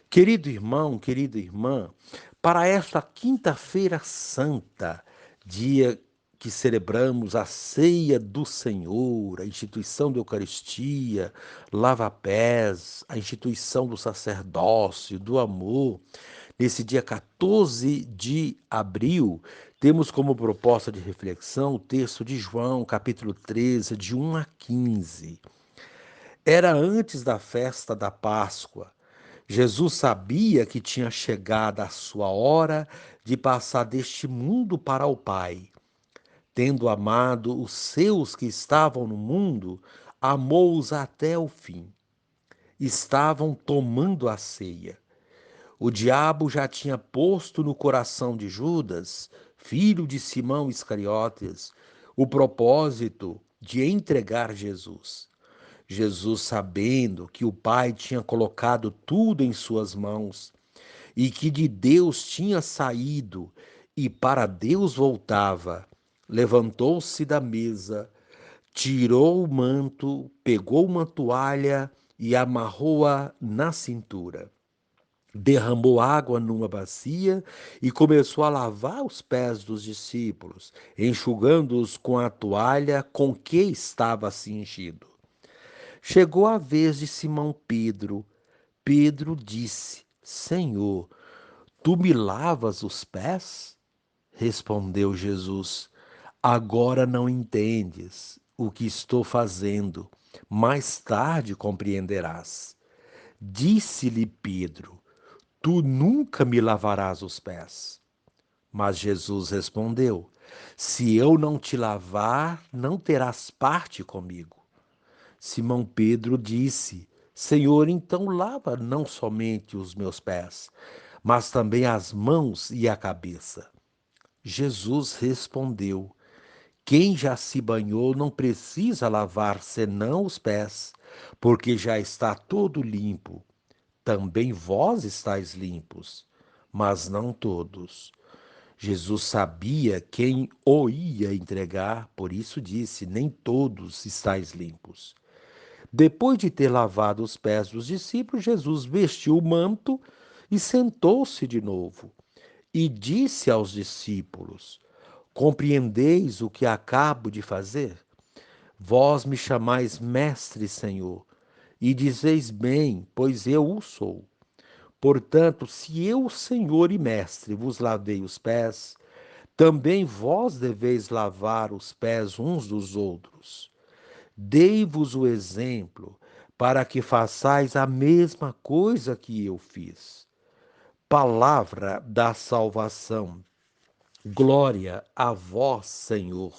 Querido irmão, querida irmã, para esta quinta-feira santa, dia que celebramos a ceia do Senhor, a instituição da Eucaristia, lava-pés, a instituição do sacerdócio, do amor, nesse dia 14 de abril, temos como proposta de reflexão o texto de João, capítulo 13, de 1 a 15. Era antes da festa da Páscoa. Jesus sabia que tinha chegado a sua hora de passar deste mundo para o Pai. Tendo amado os seus que estavam no mundo, amou-os até o fim. Estavam tomando a ceia. O diabo já tinha posto no coração de Judas, filho de Simão Iscariotes, o propósito de entregar Jesus. Jesus, sabendo que o Pai tinha colocado tudo em suas mãos e que de Deus tinha saído e para Deus voltava, levantou-se da mesa, tirou o manto, pegou uma toalha e amarrou-a na cintura. Derramou água numa bacia e começou a lavar os pés dos discípulos, enxugando-os com a toalha com que estava cingido. Chegou a vez de Simão Pedro. Pedro disse: Senhor, tu me lavas os pés? Respondeu Jesus: Agora não entendes o que estou fazendo, mais tarde compreenderás. Disse-lhe Pedro: Tu nunca me lavarás os pés. Mas Jesus respondeu: Se eu não te lavar, não terás parte comigo. Simão Pedro disse: Senhor, então lava não somente os meus pés, mas também as mãos e a cabeça. Jesus respondeu: Quem já se banhou não precisa lavar senão os pés, porque já está todo limpo. Também vós estáis limpos, mas não todos. Jesus sabia quem o ia entregar, por isso disse: Nem todos estáis limpos. Depois de ter lavado os pés dos discípulos, Jesus vestiu o manto e sentou-se de novo. E disse aos discípulos: Compreendeis o que acabo de fazer? Vós me chamais Mestre, Senhor, e dizeis bem, pois eu o sou. Portanto, se eu, Senhor e Mestre, vos lavei os pés, também vós deveis lavar os pés uns dos outros. Dei-vos o exemplo para que façais a mesma coisa que eu fiz. Palavra da salvação. Glória a vós, Senhor.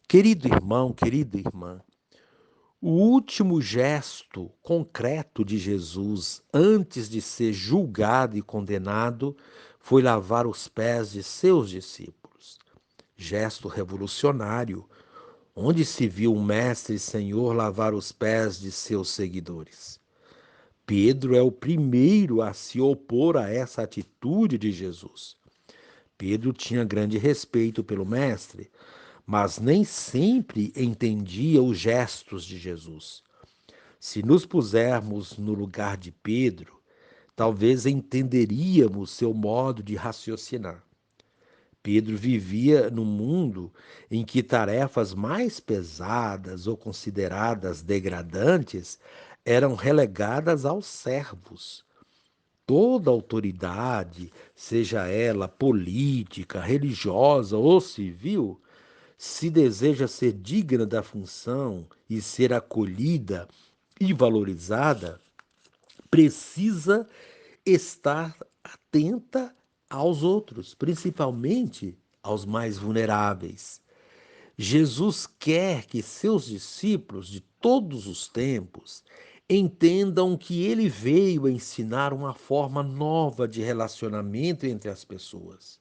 Querido irmão, querida irmã, o último gesto concreto de Jesus antes de ser julgado e condenado foi lavar os pés de seus discípulos. Gesto revolucionário, onde se viu um mestre e senhor lavar os pés de seus seguidores. Pedro é o primeiro a se opor a essa atitude de Jesus. Pedro tinha grande respeito pelo mestre, mas nem sempre entendia os gestos de Jesus. Se nos pusermos no lugar de Pedro, talvez entenderíamos seu modo de raciocinar. Pedro vivia num mundo em que tarefas mais pesadas ou consideradas degradantes eram relegadas aos servos. Toda autoridade, seja ela política, religiosa ou civil, se deseja ser digna da função e ser acolhida e valorizada, precisa estar atenta aos outros, principalmente aos mais vulneráveis. Jesus quer que seus discípulos de todos os tempos entendam que ele veio ensinar uma forma nova de relacionamento entre as pessoas.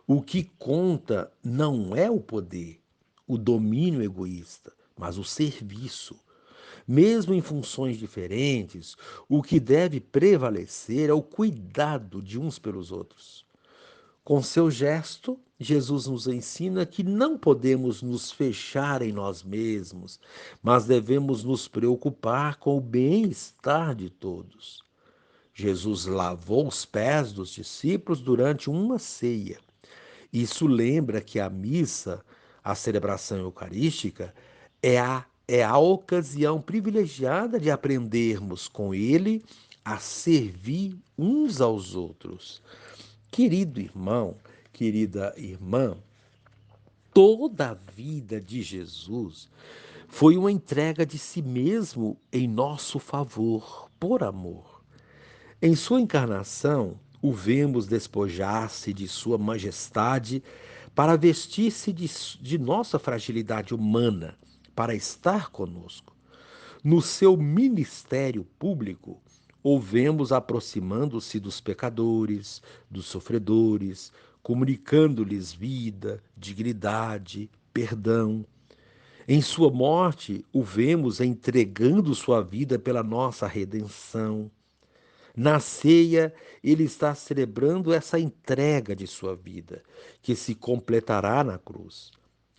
O que conta não é o poder, o domínio egoísta, mas o serviço. Mesmo em funções diferentes, o que deve prevalecer é o cuidado de uns pelos outros. Com seu gesto, Jesus nos ensina que não podemos nos fechar em nós mesmos, mas devemos nos preocupar com o bem-estar de todos. Jesus lavou os pés dos discípulos durante uma ceia. Isso lembra que a missa, a celebração eucarística, é a ocasião privilegiada de aprendermos com ele a servir uns aos outros. Querido irmão, querida irmã, toda a vida de Jesus foi uma entrega de si mesmo em nosso favor, por amor. Em sua encarnação, o vemos despojar-se de sua majestade para vestir-se de nossa fragilidade humana, para estar conosco. No seu ministério público, o vemos aproximando-se dos pecadores, dos sofredores, comunicando-lhes vida, dignidade, perdão. Em sua morte, o vemos entregando sua vida pela nossa redenção. Na ceia, ele está celebrando essa entrega de sua vida, que se completará na cruz.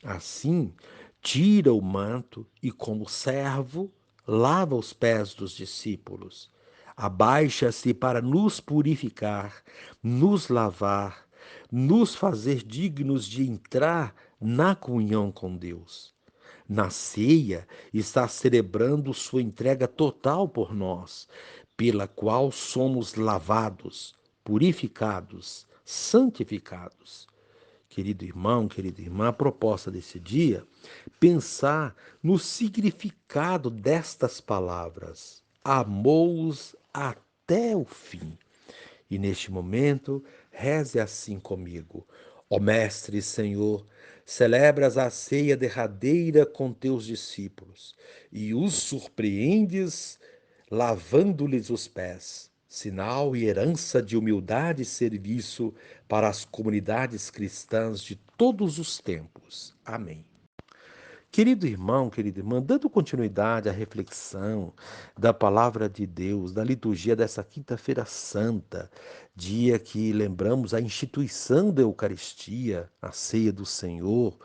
Assim, tira o manto e, como servo, lava os pés dos discípulos. Abaixa-se para nos purificar, nos lavar, nos fazer dignos de entrar na comunhão com Deus. Na ceia, está celebrando sua entrega total por nós, pela qual somos lavados, purificados, santificados. Querido irmão, querida irmã, a proposta desse dia, pensar no significado destas palavras. Amou-os até o fim. E neste momento, reze assim comigo. Ó Mestre Senhor, celebras a ceia derradeira com teus discípulos e os surpreendes lavando-lhes os pés, sinal e herança de humildade e serviço para as comunidades cristãs de todos os tempos. Amém. Querido irmão, querida irmã, dando continuidade à reflexão da palavra de Deus, da liturgia dessa Quinta-feira Santa, dia que lembramos a instituição da Eucaristia, a ceia do Senhor,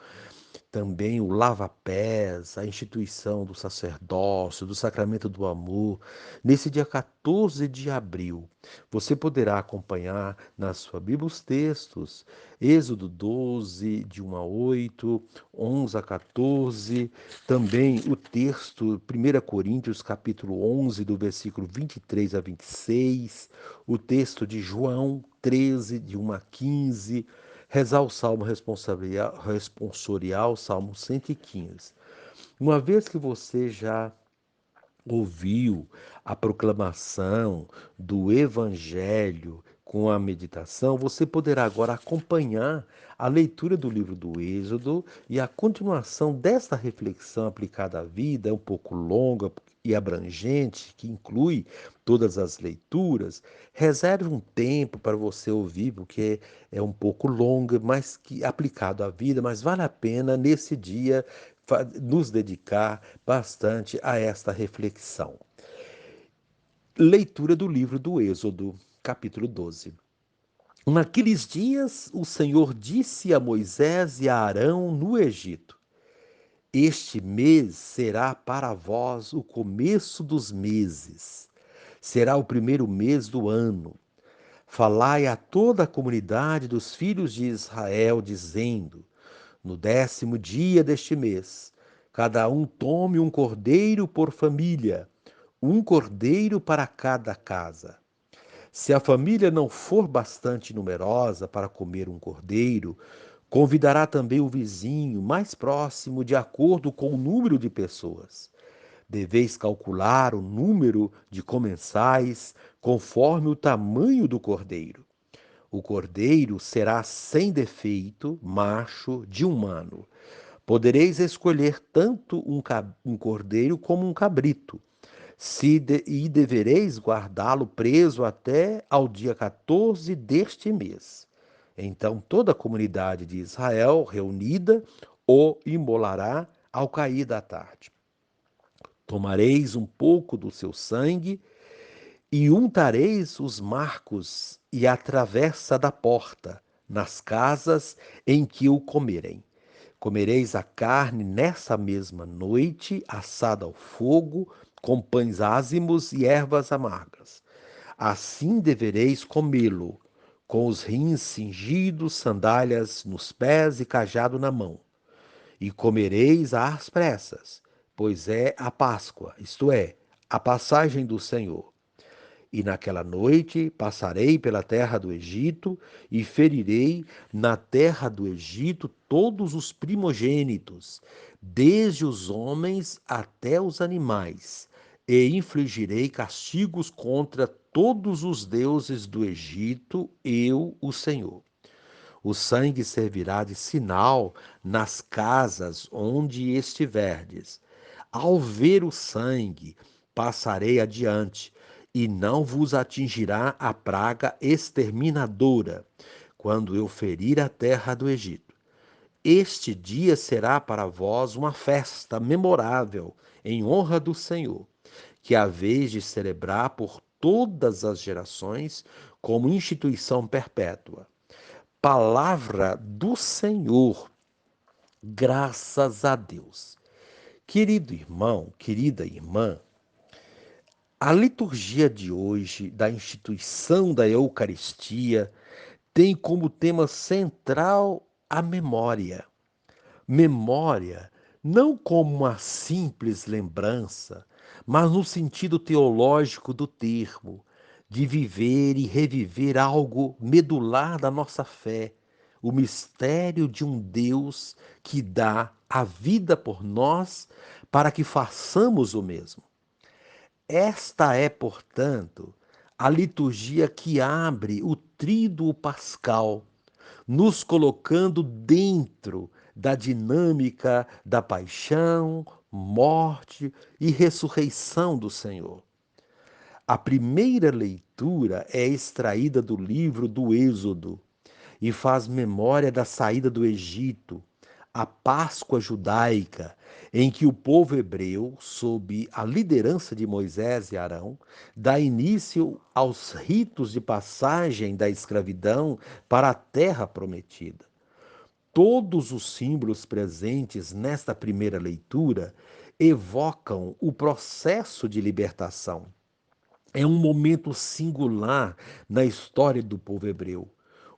também o lava-pés, a instituição do sacerdócio, do sacramento do amor, nesse dia 14 de abril. Você poderá acompanhar na sua Bíblia os textos, Êxodo 12, de 1 a 8, 11 a 14, também o texto 1 Coríntios, capítulo 11, do versículo 23 a 26, o texto de João 13, de 1 a 15, rezar o Salmo responsorial, Salmo 115. Uma vez que você já ouviu a proclamação do Evangelho com a meditação, você poderá agora acompanhar a leitura do livro do Êxodo e a continuação desta reflexão aplicada à vida, é um pouco longa e abrangente, que inclui todas as leituras. Reserve um tempo para você ouvir, porque é um pouco longa, mas que aplicado à vida, mas vale a pena nesse dia nos dedicar bastante a esta reflexão. Leitura do livro do Êxodo, capítulo 12. Naqueles dias, o Senhor disse a Moisés e a Arão no Egito: Este mês será para vós o começo dos meses. Será o primeiro mês do ano. Falai a toda a comunidade dos filhos de Israel, dizendo: No 10º dia deste mês, cada um tome um cordeiro por família, um cordeiro para cada casa. Se a família não for bastante numerosa para comer um cordeiro, convidará também o vizinho mais próximo de acordo com o número de pessoas. Deveis calcular o número de comensais conforme o tamanho do cordeiro. O cordeiro será sem defeito, macho, de 1 ano. Podereis escolher tanto um cordeiro como um cabrito, e devereis guardá-lo preso até ao dia 14 deste mês. Então toda a comunidade de Israel reunida o imolará ao cair da tarde. Tomareis um pouco do seu sangue e untareis os marcos e a travessa da porta, nas casas em que o comerem. Comereis a carne nessa mesma noite, assada ao fogo, com pães ázimos e ervas amargas. Assim devereis comê-lo, com os rins cingidos, sandálias nos pés e cajado na mão. E comereis às pressas, pois é a Páscoa, isto é, a passagem do Senhor. E naquela noite passarei pela terra do Egito e ferirei na terra do Egito todos os primogênitos, desde os homens até os animais, e infligirei castigos contra todos os deuses do Egito, eu, o Senhor. O sangue servirá de sinal nas casas onde estiverdes. Ao ver o sangue, passarei adiante, e não vos atingirá a praga exterminadora, quando eu ferir a terra do Egito. Este dia será para vós uma festa memorável, em honra do Senhor, que haveis de celebrar por todas as gerações como instituição perpétua. Palavra do Senhor, graças a Deus. Querido irmão, querida irmã, a liturgia de hoje da instituição da Eucaristia tem como tema central a memória. Memória não como uma simples lembrança, mas no sentido teológico do termo, de viver e reviver algo medular da nossa fé, o mistério de um Deus que dá a vida por nós para que façamos o mesmo. Esta é, portanto, a liturgia que abre o tríduo pascal, nos colocando dentro da dinâmica da paixão, morte e ressurreição do Senhor. A primeira leitura é extraída do livro do Êxodo e faz memória da saída do Egito, a Páscoa judaica, em que o povo hebreu, sob a liderança de Moisés e Arão, dá início aos ritos de passagem da escravidão para a terra prometida. Todos os símbolos presentes nesta primeira leitura evocam o processo de libertação. É um momento singular na história do povo hebreu,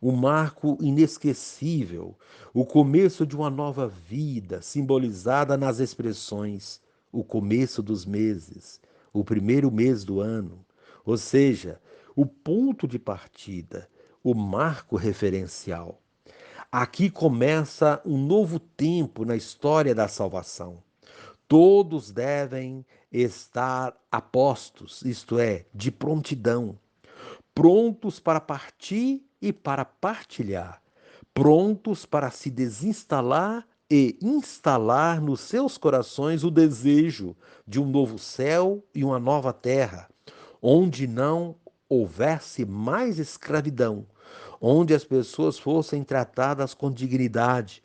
um marco inesquecível, o começo de uma nova vida, simbolizada nas expressões o começo dos meses, o primeiro mês do ano, ou seja, o ponto de partida, o marco referencial. Aqui começa um novo tempo na história da salvação. Todos devem estar a postos, isto é, de prontidão, prontos para partir e para partilhar, prontos para se desinstalar e instalar nos seus corações o desejo de um novo céu e uma nova terra, onde não houvesse mais escravidão, onde as pessoas fossem tratadas com dignidade,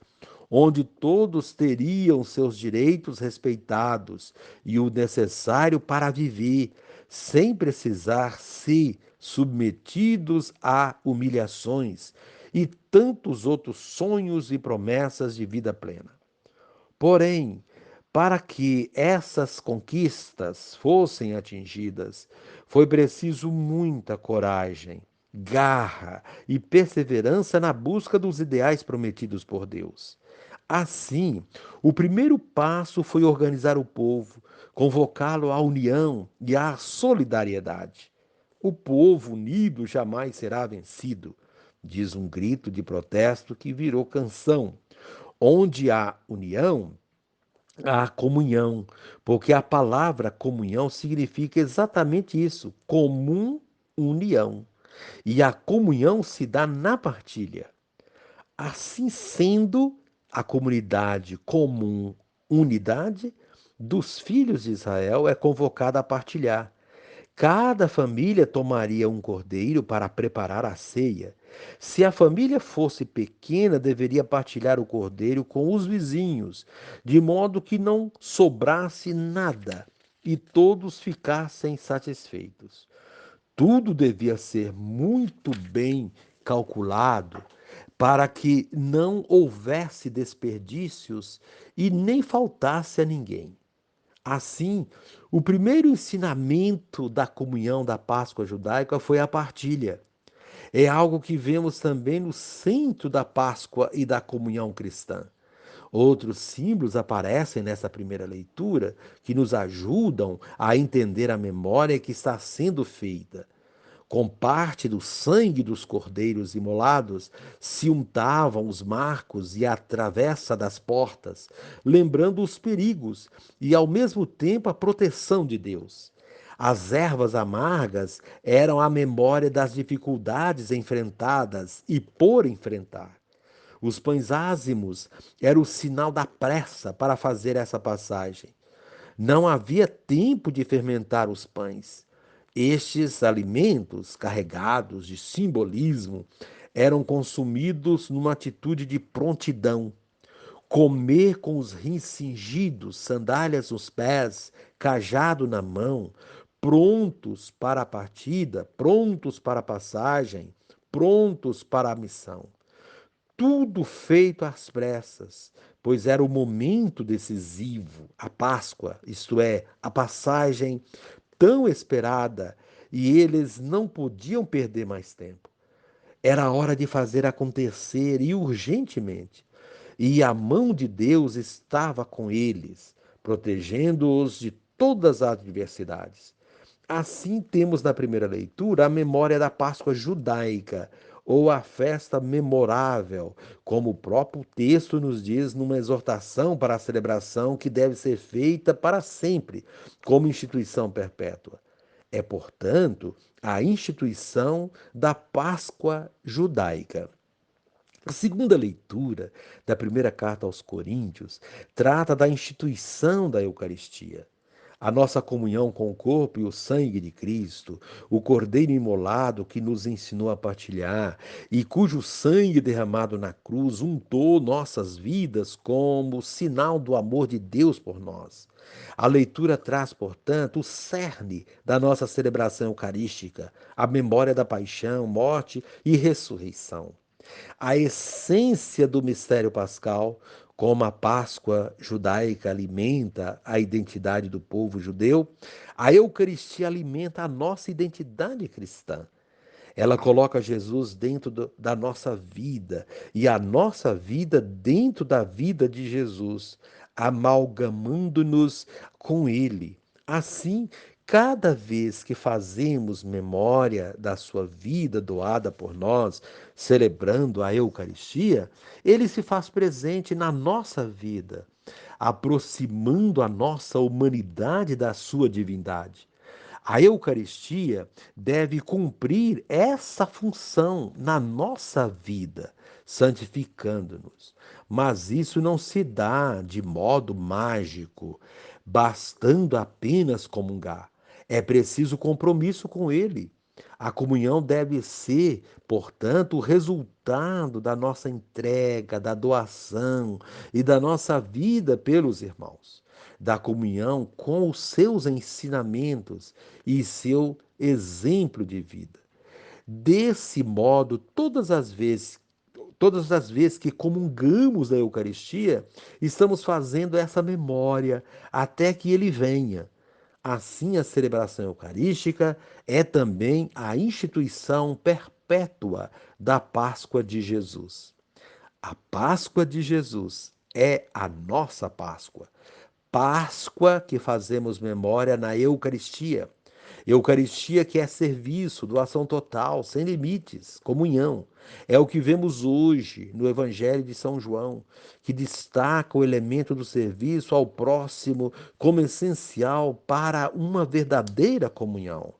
onde todos teriam seus direitos respeitados e o necessário para viver, sem precisar ser submetidos a humilhações e tantos outros sonhos e promessas de vida plena. Porém, para que essas conquistas fossem atingidas, foi preciso muita coragem, garra e perseverança na busca dos ideais prometidos por Deus. Assim, o primeiro passo foi organizar o povo, convocá-lo à união e à solidariedade. O povo unido jamais será vencido, diz um grito de protesto que virou canção. Onde há união, há comunhão, porque a palavra comunhão significa exatamente isso, comum união. E a comunhão se dá na partilha. Assim sendo, a comunidade comum, unidade dos filhos de Israel é convocada a partilhar. Cada família tomaria um cordeiro para preparar a ceia. Se a família fosse pequena, deveria partilhar o cordeiro com os vizinhos, de modo que não sobrasse nada e todos ficassem satisfeitos. Tudo devia ser muito bem calculado para que não houvesse desperdícios e nem faltasse a ninguém. Assim, o primeiro ensinamento da comunhão da Páscoa judaica foi a partilha. É algo que vemos também no centro da Páscoa e da comunhão cristã. Outros símbolos aparecem nessa primeira leitura que nos ajudam a entender a memória que está sendo feita. Com parte do sangue dos cordeiros imolados, se untavam os marcos e a travessa das portas, lembrando os perigos e, ao mesmo tempo, a proteção de Deus. As ervas amargas eram a memória das dificuldades enfrentadas e por enfrentar. Os pães ázimos eram o sinal da pressa para fazer essa passagem. Não havia tempo de fermentar os pães. Estes alimentos, carregados de simbolismo, eram consumidos numa atitude de prontidão. Comer com os rins cingidos, sandálias nos pés, cajado na mão, prontos para a partida, prontos para a passagem, prontos para a missão. Tudo feito às pressas, pois era o momento decisivo, a Páscoa, isto é, a passagem tão esperada, e eles não podiam perder mais tempo. Era a hora de fazer acontecer e urgentemente. E a mão de Deus estava com eles, protegendo-os de todas as adversidades. Assim, temos na primeira leitura a memória da Páscoa judaica, ou a festa memorável, como o próprio texto nos diz numa exortação para a celebração que deve ser feita para sempre, como instituição perpétua. É, portanto, a instituição da Páscoa judaica. A segunda leitura da primeira carta aos Coríntios trata da instituição da Eucaristia. A nossa comunhão com o corpo e o sangue de Cristo, o Cordeiro imolado que nos ensinou a partilhar e cujo sangue derramado na cruz untou nossas vidas como sinal do amor de Deus por nós. A leitura traz, portanto, o cerne da nossa celebração eucarística, a memória da paixão, morte e ressurreição. A essência do mistério pascal, como a Páscoa judaica alimenta a identidade do povo judeu, a Eucaristia alimenta a nossa identidade cristã. Ela coloca Jesus dentro da nossa vida e a nossa vida dentro da vida de Jesus, amalgamando-nos com Ele. Assim, cada vez que fazemos memória da sua vida doada por nós, celebrando a Eucaristia, ele se faz presente na nossa vida, aproximando a nossa humanidade da sua divindade. A Eucaristia deve cumprir essa função na nossa vida, santificando-nos. Mas isso não se dá de modo mágico, bastando apenas comungar. É preciso compromisso com Ele. A comunhão deve ser, portanto, o resultado da nossa entrega, da doação e da nossa vida pelos irmãos, da comunhão com os seus ensinamentos e seu exemplo de vida. Desse modo, todas as vezes que comungamos da Eucaristia, estamos fazendo essa memória até que ele venha. Assim, a celebração eucarística é também a instituição perpétua da Páscoa de Jesus. A Páscoa de Jesus é a nossa Páscoa. Páscoa que fazemos memória na Eucaristia. Eucaristia que é serviço, doação total, sem limites, comunhão. É o que vemos hoje no Evangelho de São João, que destaca o elemento do serviço ao próximo como essencial para uma verdadeira comunhão.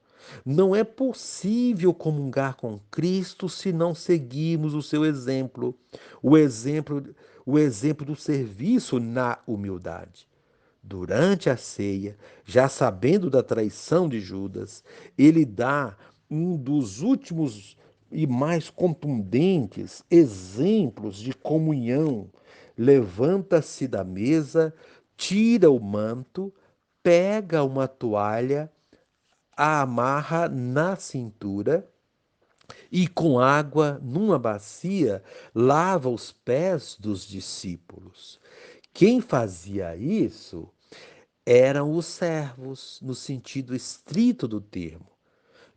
Não é possível comungar com Cristo se não seguirmos o seu exemplo, o exemplo, o exemplo do serviço na humildade. Durante a ceia, já sabendo da traição de Judas, ele dá um dos últimos e mais contundentes exemplos de comunhão. Levanta-se da mesa, tira o manto, pega uma toalha, a amarra na cintura e, com água numa bacia, lava os pés dos discípulos. Quem fazia isso eram os servos, no sentido estrito do termo.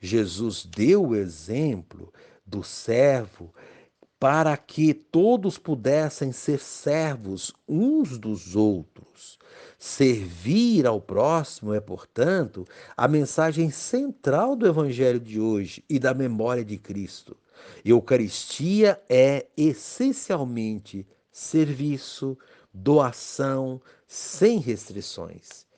Jesus deu o exemplo do servo para que todos pudessem ser servos uns dos outros. Servir ao próximo é, portanto, a mensagem central do Evangelho de hoje e da memória de Cristo. Eucaristia é essencialmente serviço, doação, sem restrições.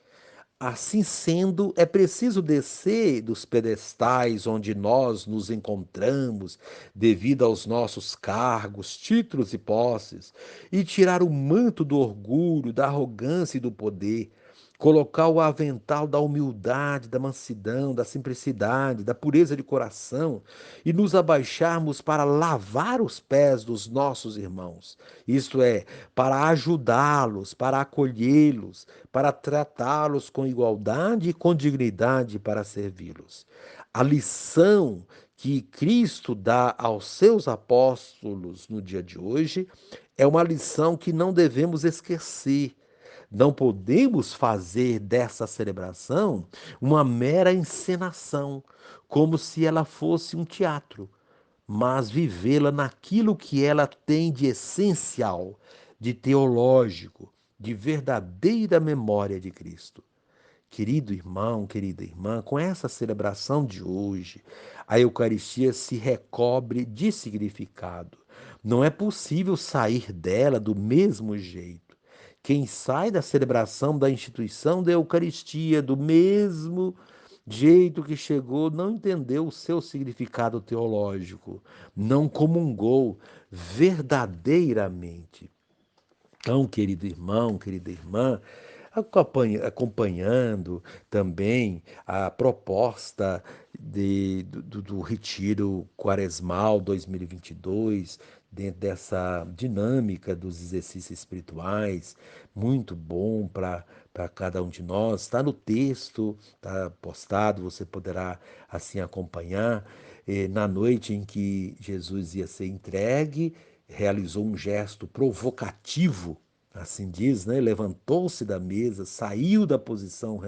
Assim sendo, é preciso descer dos pedestais onde nós nos encontramos, devido aos nossos cargos, títulos e posses, e tirar o manto do orgulho, da arrogância e do poder, colocar o avental da humildade, da mansidão, da simplicidade, da pureza de coração e nos abaixarmos para lavar os pés dos nossos irmãos, isto é, para ajudá-los, para acolhê-los, para tratá-los com igualdade e com dignidade para servi-los. A lição que Cristo dá aos seus apóstolos no dia de hoje é uma lição que não devemos esquecer. Não podemos fazer dessa celebração uma mera encenação, como se ela fosse um teatro, mas vivê-la naquilo que ela tem de essencial, de teológico, de verdadeira memória de Cristo. Querido irmão, querida irmã, com essa celebração de hoje, a Eucaristia se recobre de significado. Não é possível sair dela do mesmo jeito. Quem sai da celebração da instituição da Eucaristia do mesmo jeito que chegou, não entendeu o seu significado teológico, não comungou verdadeiramente. Então, querido irmão, querida irmã, acompanhando também a proposta do Retiro Quaresmal 2022, dentro dessa dinâmica dos exercícios espirituais, muito bom para cada um de nós. Está no texto, está postado, você poderá assim acompanhar. Na noite em que Jesus ia ser entregue, realizou um gesto provocativo, assim diz, né? Levantou-se da mesa, saiu da posição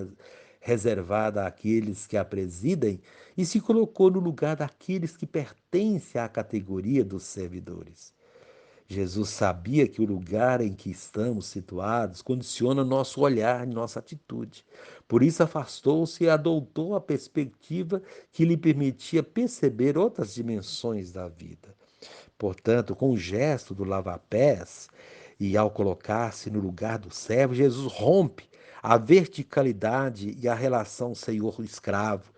reservada àqueles que a presidem e se colocou no lugar daqueles que pertencem à categoria dos servidores. Jesus sabia que o lugar em que estamos situados condiciona nosso olhar e nossa atitude. Por isso afastou-se e adotou a perspectiva que lhe permitia perceber outras dimensões da vida. Portanto, com o gesto do lava-pés e ao colocar-se no lugar do servo, Jesus rompe a verticalidade e a relação senhor-escravo,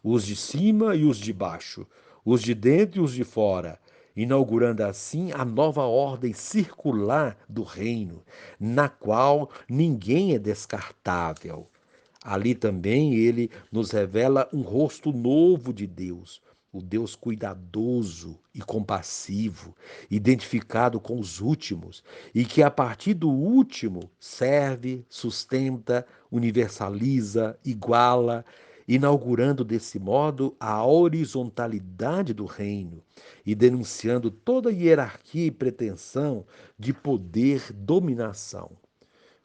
os de cima e os de baixo, os de dentro e os de fora, inaugurando assim a nova ordem circular do reino, na qual ninguém é descartável. Ali também ele nos revela um rosto novo de Deus, o Deus cuidadoso e compassivo, identificado com os últimos, e que a partir do último serve, sustenta, universaliza, iguala, inaugurando desse modo a horizontalidade do reino e denunciando toda hierarquia e pretensão de poder, dominação.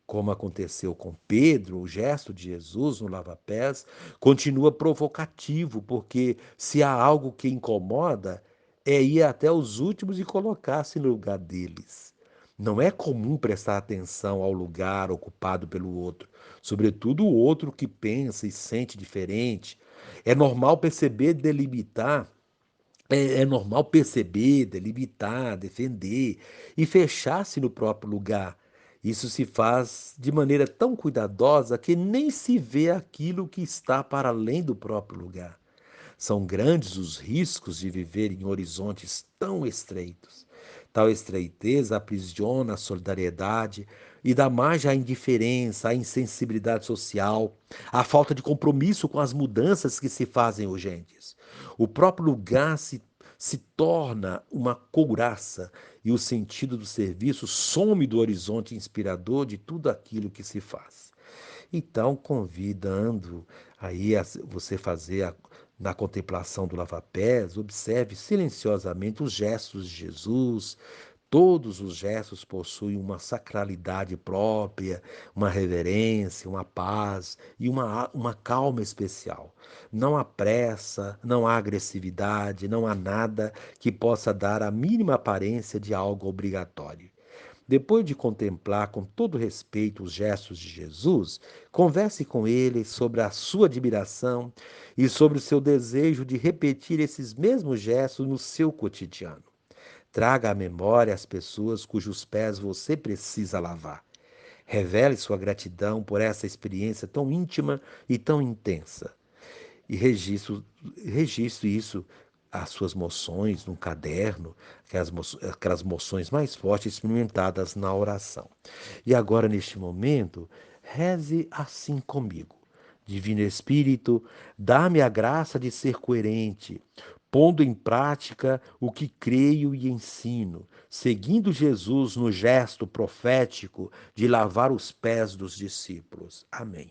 Como aconteceu com Pedro, o gesto de Jesus no lava-pés continua provocativo, porque se há algo que incomoda, é ir até os últimos e colocar-se no lugar deles. Não é comum prestar atenção ao lugar ocupado pelo outro, sobretudo o outro que pensa e sente diferente. É normal perceber, delimitar é normal perceber, delimitar, defender e fechar-se no próprio lugar. Isso se faz de maneira tão cuidadosa que nem se vê aquilo que está para além do próprio lugar. São grandes os riscos de viver em horizontes tão estreitos. Tal estreiteza aprisiona a solidariedade e dá margem à indiferença, à insensibilidade social, à falta de compromisso com as mudanças que se fazem urgentes. O próprio lugar se torna uma couraça e o sentido do serviço some do horizonte inspirador de tudo aquilo que se faz. Então, convidando aí a você fazer na contemplação do lava-pés, observe silenciosamente os gestos de Jesus, Todos os gestos possuem uma sacralidade própria, uma reverência, uma paz e uma calma especial. Não há pressa, não há agressividade, não há nada que possa dar a mínima aparência de algo obrigatório. Depois de contemplar com todo respeito os gestos de Jesus, converse com ele sobre a sua admiração e sobre o seu desejo de repetir esses mesmos gestos no seu cotidiano. Traga à memória as pessoas cujos pés você precisa lavar. Revele sua gratidão por essa experiência tão íntima e tão intensa. E registre isso, as suas moções, num caderno, aquelas moções mais fortes experimentadas na oração. E agora, neste momento, reze assim comigo. Divino Espírito, dá-me a graça de ser coerente, pondo em prática o que creio e ensino, seguindo Jesus no gesto profético de lavar os pés dos discípulos. Amém.